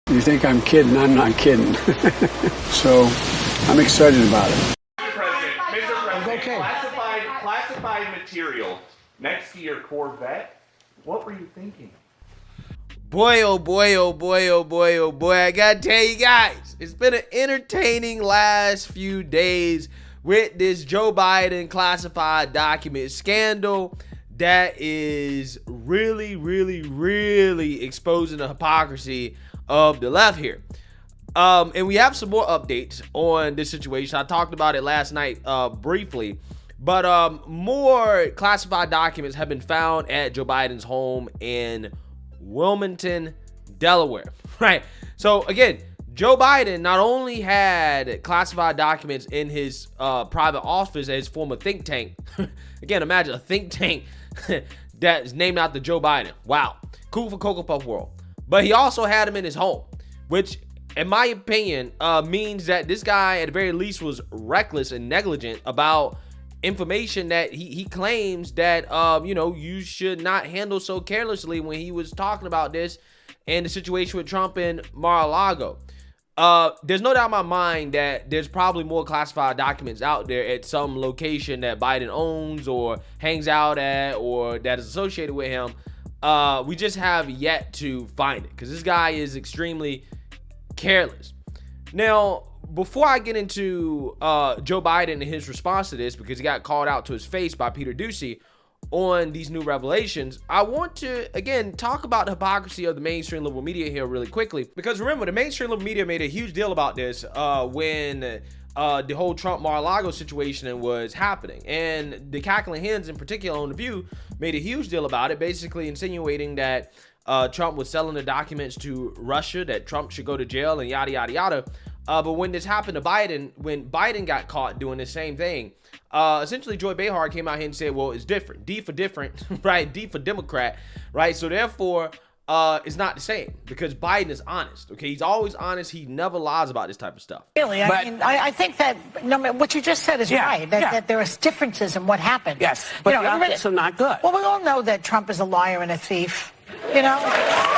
You think I'm kidding? I'm not kidding. So I'm excited about it. Mr. President, Okay. classified material next to your Corvette. What were you thinking? Boy, oh boy, oh boy, oh boy, oh boy. I gotta tell you guys, it's been an entertaining last few days with this Joe Biden classified document scandal that is really, really, really exposing the hypocrisy of the left here. And we have some more updates on this situation. I talked about it last night briefly, but more classified documents have been found at Joe Biden's home in Wilmington, Delaware, right? So again, Joe Biden not only had classified documents in his private office at his former think tank. Again, imagine a think tank that is named after Joe Biden. Wow. Cool for Cocoa Puff World. But he also had him in his home, which in my opinion means that this guy at the very least was reckless and negligent about information that he claims that you should not handle so carelessly when he was talking about this and the situation with Trump and Mar-a-Lago. There's no doubt in my mind that there's probably more classified documents out there at some location that Biden owns or hangs out at or that is associated with him. We just have yet to find it because this guy is extremely careless. Now, before I get into Joe Biden and his response to this, because he got called out to his face by Peter Doocy on these new revelations, I want to, again, talk about the hypocrisy of the mainstream liberal media here really quickly. Because remember, the mainstream liberal media made a huge deal about this when the whole Trump Mar-a-Lago situation was happening. And the Cackling Hens in particular on The View made a huge deal about it, basically insinuating that Trump was selling the documents to Russia, that Trump should go to jail and yada, yada, yada. But when this happened to Biden, when Biden got caught doing the same thing, essentially Joy Behar came out here and said, well, it's different. D for different, right? D for Democrat, right? So therefore, it's not the same because Biden is honest, okay? He's always honest. He never lies about this type of stuff. Really, I think that what you just said is right, that there are differences in what happened. Yes, but the optics are not good. Well, we all know that Trump is a liar and a thief, we know that.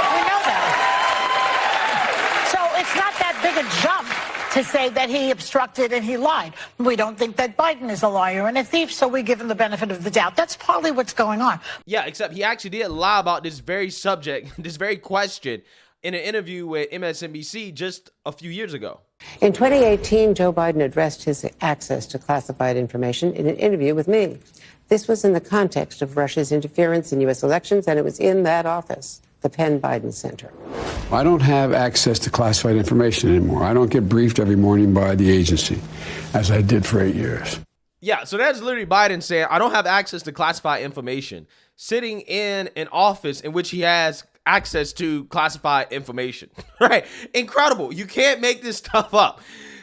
So it's not that big a jump to say that he obstructed and he lied. We don't think that Biden is a liar and a thief, so we give him the benefit of the doubt. That's partly what's going on. Yeah, except he actually did lie about this very subject, this very question, in an interview with MSNBC just a few years ago. In 2018, Joe Biden addressed his access to classified information in an interview with me. This was in the context of Russia's interference in U.S. elections, and it was in that office, the Penn Biden Center. I don't have access to classified information anymore. I don't get briefed every morning by the agency, as I did for 8 years. Yeah, so that's literally Biden saying, I don't have access to classified information, sitting in an office in which he has access to classified information, right? Incredible. You can't make this stuff up.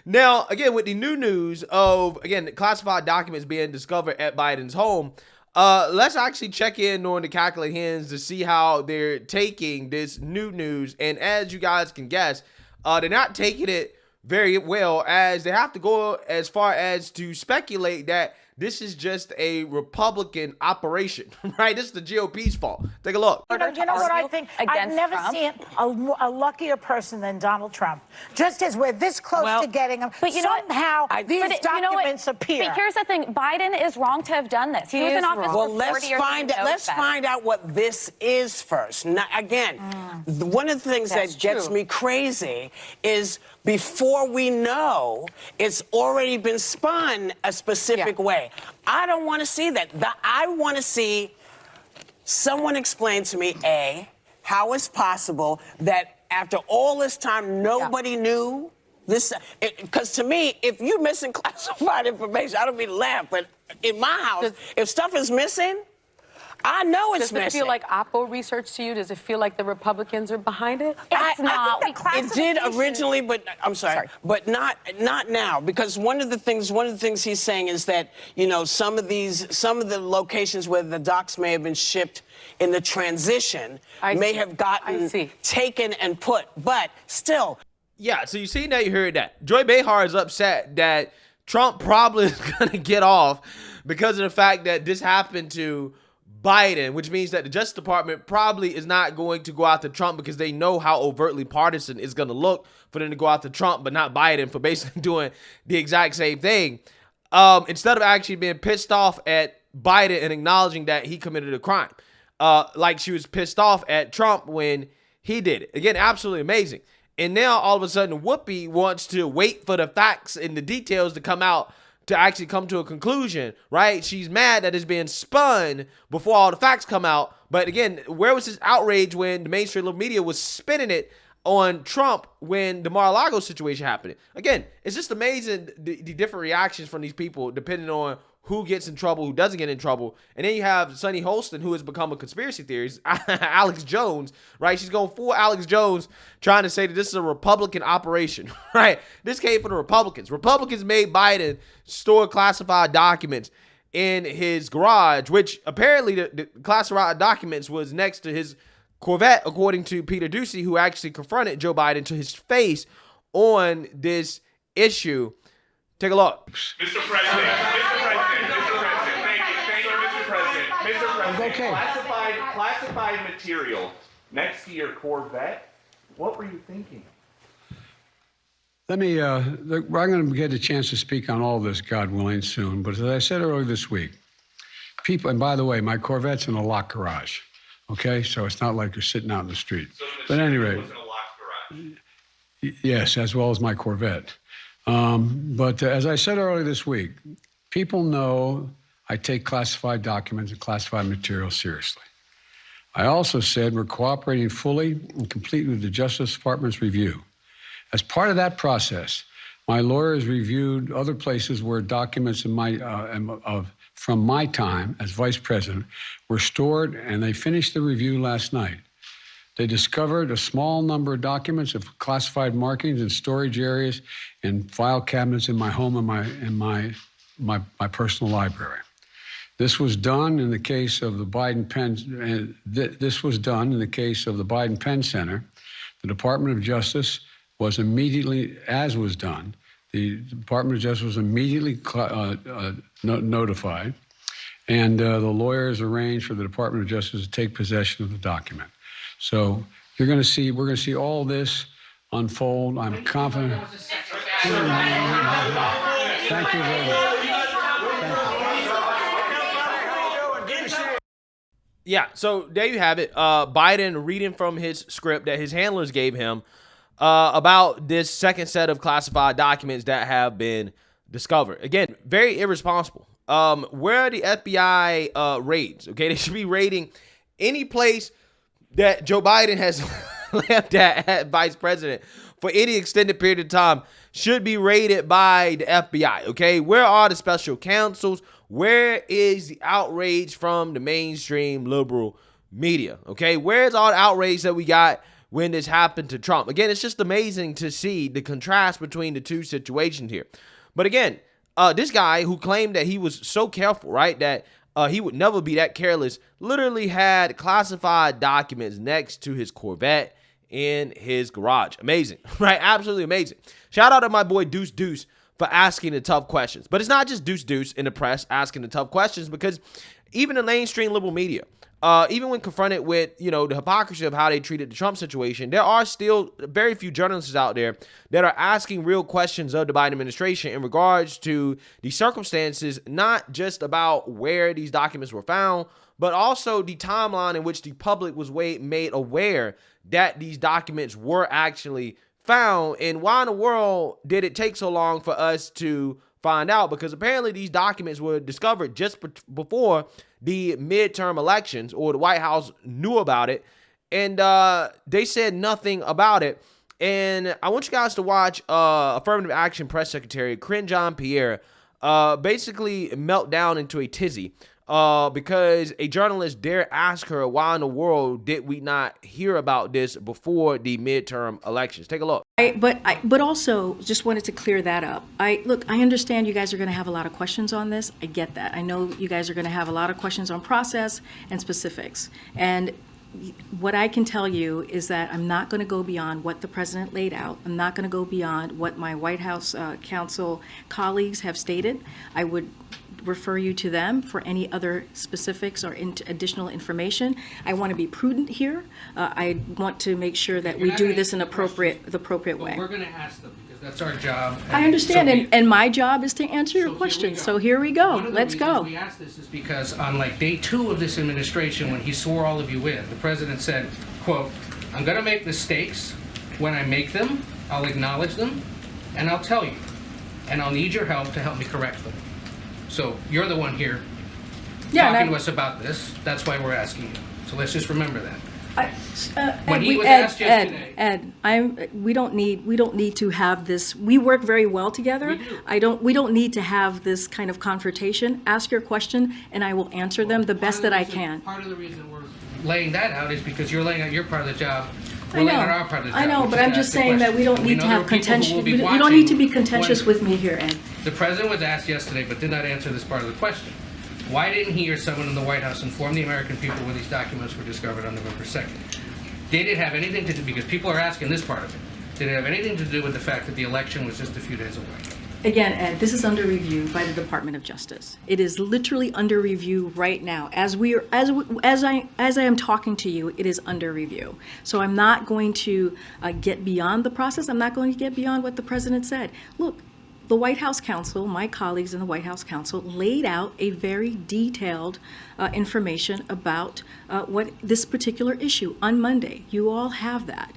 Now, again, with the new news of, again, classified documents being discovered at Biden's home, let's actually check in on the Cackling Hens to see how they're taking this new news. And as you guys can guess, they're not taking it very well, as they have to go as far as to speculate that this is just a Republican operation, right? This is the GOP's fault. Take a look. You know what I think? I've never seen a luckier person than Donald Trump. Just as we're this close to getting him, but somehow these documents appear. But here's the thing: Biden is wrong to have done this. He was in office for 40 years. Let's find out what this is first. Now, again, one of the things that gets me crazy is before we know, it's already been spun a specific way. I don't want to see that. I want to see someone explain to me, A, how it's possible that after all this time, nobody knew this. Because to me, if you're missing classified information, I don't mean to laugh, but in my house, if stuff is missing, I know it's missing. Does it feel like Oppo research to you? Does it feel like the Republicans are behind it? It's not. It did originally, but I'm sorry, but not now. Because one of the things he's saying is that, some of the locations where the docs may have been shipped in the transition may have gotten taken and put, but still. Yeah, so you see now, you heard that. Joy Behar is upset that Trump probably is going to get off because of the fact that this happened to Biden, which means that the Justice Department probably is not going to go after Trump because they know how overtly partisan it's going to look for them to go after Trump, but not Biden for basically doing the exact same thing. Instead of actually being pissed off at Biden and acknowledging that he committed a crime, like she was pissed off at Trump when he did it. Again, absolutely amazing. And now all of a sudden, Whoopi wants to wait for the facts and the details to come out to actually come to a conclusion, right? She's mad that it's being spun before all the facts come out. But again, where was this outrage when the mainstream liberal media was spinning it on Trump when the Mar-a-Lago situation happened? Again, it's just amazing the different reactions from these people depending on who gets in trouble, who doesn't get in trouble. And then you have Sunny Holston, who has become a conspiracy theorist, Alex Jones, right? She's going full Alex Jones, trying to say that this is a Republican operation, right? This came from the Republicans. Republicans made Biden store classified documents in his garage, which apparently the classified documents was next to his Corvette, according to Peter Doocy, who actually confronted Joe Biden to his face on this issue. Take a look. Mr. President, thank you, Mr. President. Mr. President, Okay. classified material next to your Corvette. What were you thinking? Let me, I'm going to get a chance to speak on all this, God willing, soon. But as I said earlier this week, people, and by the way, my Corvette's in a locked garage, okay? So it's not like you're sitting out in the street. So But at any rate, was in a locked garage. yes, as well as my Corvette. But as I said earlier this week, people know I take classified documents and classified material seriously. I also said we're cooperating fully and completely with the Justice Department's review. As part of that process, my lawyers reviewed other places where documents in from my time as vice president were stored, and they finished the review last night. They discovered a small number of documents of classified markings in storage areas and file cabinets in my home and my personal library. This was done in the case of the Biden Penn. This was done in the case of the Biden Penn Center. The Department of Justice was immediately, as was done, the Department of Justice was immediately notified, and the lawyers arranged for the Department of Justice to take possession of the document. So we're going to see all this unfold. I'm confident. Thank you very much. Yeah, so there you have it. Biden reading from his script that his handlers gave him about this second set of classified documents that have been discovered. Again, very irresponsible. Where are the FBI raids? Okay, they should be raiding any place that Joe Biden has left at vice president for any extended period of time should be raided by the FBI, okay? Where are the special counsels? Where is the outrage from the mainstream liberal media, okay? Where's all the outrage that we got when this happened to Trump? Again, it's just amazing to see the contrast between the two situations here. But again, this guy who claimed that he was so careful, right, that he would never be that careless, literally had classified documents next to his Corvette in his garage. Amazing, right? Absolutely amazing. Shout out to my boy Dooce for asking the tough questions. But it's not just Dooce in the press asking the tough questions, because even the mainstream liberal media, even when confronted with, the hypocrisy of how they treated the Trump situation, there are still very few journalists out there that are asking real questions of the Biden administration in regards to the circumstances, not just about where these documents were found, but also the timeline in which the public was made aware that these documents were actually found. And why in the world did it take so long for us to find out? Because apparently these documents were discovered just before the midterm elections, or the White House knew about it, and they said nothing about it. And I want you guys to watch Affirmative Action Press Secretary Karine Jean-Pierre basically melt down into a tizzy because a journalist dare ask her, why in the world did we not hear about this before the midterm elections? Take a look. But also just wanted to clear that up. I understand you guys are going to have a lot of questions on this. I get that. I know you guys are going to have a lot of questions on process and specifics. And what I can tell you is that I'm not going to go beyond what the president laid out. I'm not going to go beyond what my White House counsel colleagues have stated. I would refer you to them for any other specifics or additional information. I want to be prudent here. I want to make sure that we do this in the appropriate way. We're going to ask them because that's our job. I understand, and my job is to answer your questions. So here we go. Let's go. We asked this is because on like day 2 of this administration, when he swore all of you in, the president said, quote, "I'm going to make mistakes. When I make them, I'll acknowledge them, and I'll tell you. And I'll need your help to help me correct them." So you're the one here talking to us about this. That's why we're asking you. So let's just remember that. When he was asked yesterday, Ed, we don't need to have this. We work very well together. We don't need to have this kind of confrontation. Ask your question, and I will answer them the best that I can. Part of the reason we're laying that out is because you're laying out your part of the job. I know, but I'm just saying that we don't need to have contention. You don't need to be contentious with me here, Ed. The president was asked yesterday, but did not answer this part of the question. Why didn't he or someone in the White House inform the American people when these documents were discovered on November 2nd? Did it have anything to do, because people are asking this part of it, did it have anything to do with the fact that the election was just a few days away? Again, Ed, this is under review by the Department of Justice. It is literally under review right now. As I am talking to you, it is under review. So I'm not going to get beyond the process. I'm not going to get beyond what the president said. Look, the White House counsel, my colleagues in the White House counsel, laid out a very detailed information about what this particular issue on Monday. You all have that.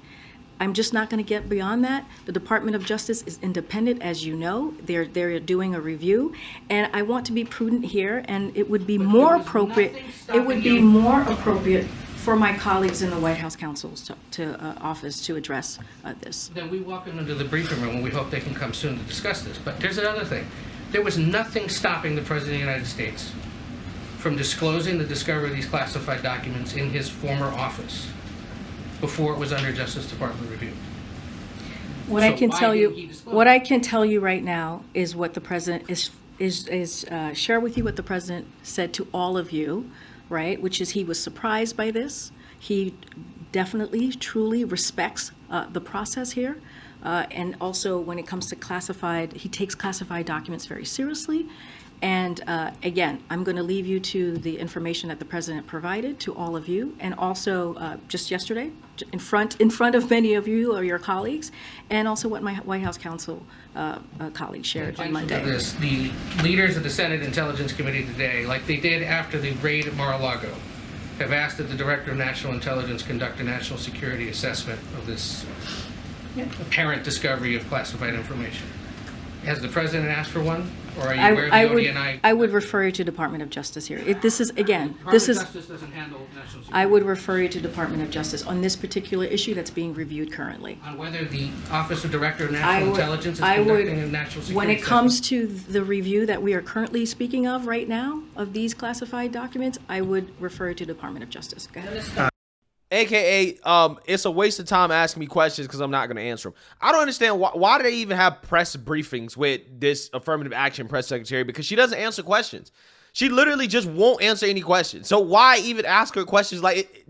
I'm just not going to get beyond that. The Department of Justice is independent, as you know. They're doing a review, and I want to be prudent here. And it would be more appropriate. It would be more appropriate for my colleagues in the White House counsel's office to address this. Then we walk them into the briefing room, and we hope they can come soon to discuss this. But there's another thing. There was nothing stopping the President of the United States from disclosing the discovery of these classified documents in his former office before it was under Justice Department review. What I can tell you right now is what the president is share with you what the president said to all of you, right? Which is he was surprised by this. He definitely, truly respects the process here. And also when it comes to classified, he takes classified documents very seriously. And again, I'm going to leave you to the information that the president provided to all of you, and also just yesterday, in front of many of you or your colleagues, and also what my White House counsel colleagues shared on Monday. The leaders of the Senate Intelligence Committee today, like they did after the raid at Mar-a-Lago, have asked that the Director of National Intelligence conduct a national security assessment of this apparent discovery of classified information. Has the president asked for one, or are you aware of the ODNI? I would refer you to Department of Justice here. Justice doesn't handle national security. I would refer you to Department of Justice on this particular issue that's being reviewed currently. On whether the Office of Director of National Intelligence is conducting a national security when it comes to the review that we are currently speaking of right now of these classified documents, I would refer you to Department of Justice. Go ahead. AKA, it's a waste of time asking me questions because I'm not going to answer them. I don't understand why do they even have press briefings with this affirmative action press secretary, because she doesn't answer questions. She literally just won't answer any questions. So why even ask her questions?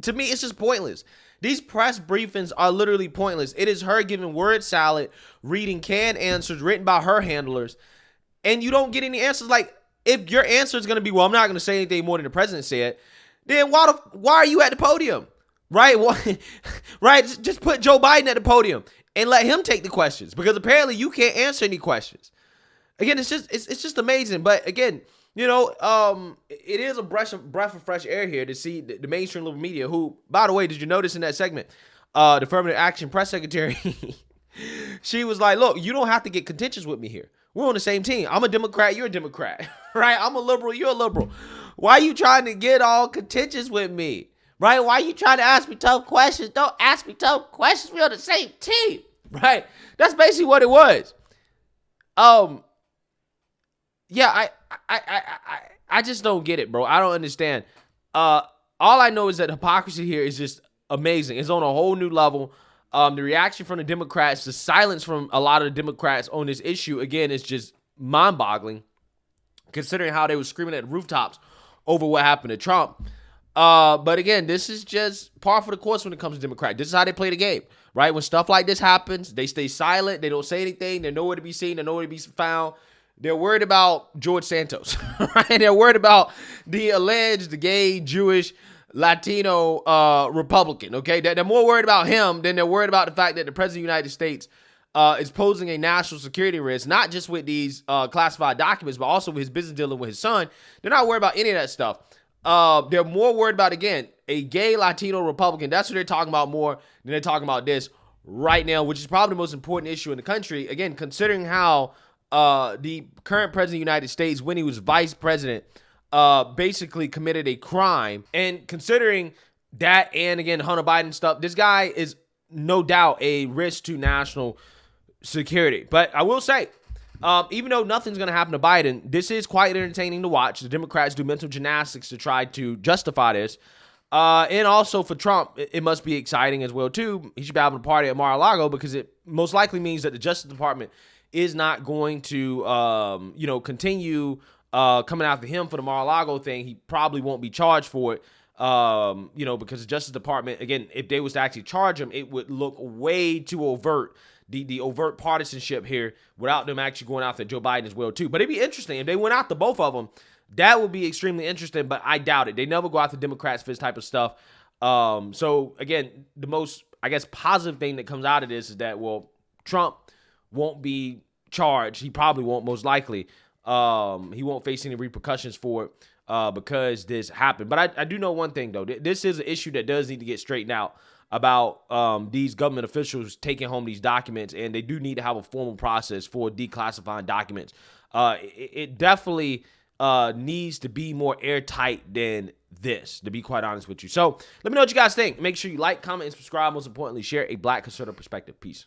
To me, it's just pointless. These press briefings are literally pointless. It is her giving word salad, reading canned answers written by her handlers, and you don't get any answers. Like, if your answer is going to be, well, I'm not going to say anything more than the president said, then why are you at the podium? Right? Right? Just put Joe Biden at the podium and let him take the questions, because apparently you can't answer any questions. Again, it's just amazing. But again, you know, it is a breath of fresh air here to see the mainstream liberal media, who, by the way, did you notice in that segment, the affirmative action press secretary, she was like, look, you don't have to get contentious with me here. We're on the same team. I'm a Democrat, you're a Democrat, right? I'm a liberal, you're a liberal. Why are you trying to get all contentious with me? Right? Why are you trying to ask me tough questions? Don't ask me tough questions. We're on the same team. Right? That's basically what it was. Yeah, I just don't get it, bro. I don't understand. All I know is that hypocrisy here is just amazing. It's on a whole new level. The reaction from the Democrats, the silence from a lot of the Democrats on this issue, again, is just mind-boggling, considering how they were screaming at rooftops over what happened to Trump. But again, this is just par for the course when it comes to Democrats. This is how they play the game, right? When stuff like this happens, they stay silent. They don't say anything. They're nowhere to be seen. They're nowhere to be found. They're worried about George Santos, right? They're worried about the alleged gay, Jewish, Latino Republican, okay? They're more worried about him than they're worried about the fact that the President of the United States is posing a national security risk, not just with these classified documents, but also with his business dealing with his son. They're not worried about any of that stuff. They're more worried about, again, a gay Latino Republican. That's what they're talking about more than they're talking about this right now, which is probably the most important issue in the country. Again, considering how the current president of the United States, when he was vice president, basically committed a crime. And considering that, and again, Hunter Biden stuff, this guy is no doubt a risk to national security. But I will say, even though nothing's going to happen to Biden, this is quite entertaining to watch. The Democrats do mental gymnastics to try to justify this. And also for Trump, it must be exciting as well, too. He should be having a party at Mar-a-Lago because it most likely means that the Justice Department is not going to, continue coming after him for the Mar-a-Lago thing. He probably won't be charged for it, because the Justice Department, again, if they was to actually charge him, it would look way too overt, the overt partisanship here, without them actually going after Joe Biden as well, too. But it'd be interesting if they went after both of them. That would be extremely interesting, but I doubt it. They never go after Democrats for this type of stuff. So, again, the most, I guess, positive thing that comes out of this is that, well, Trump won't be charged. He probably won't, most likely. He won't face any repercussions for it because this happened. But I do know one thing, though. This is an issue that does need to get straightened out about these government officials taking home these documents, and they do need to have a formal process for declassifying documents. It definitely needs to be more airtight than this, to be quite honest with you. So let me know what you guys think. Make sure you like, comment, and subscribe. Most importantly, share a Black conservative perspective. Peace.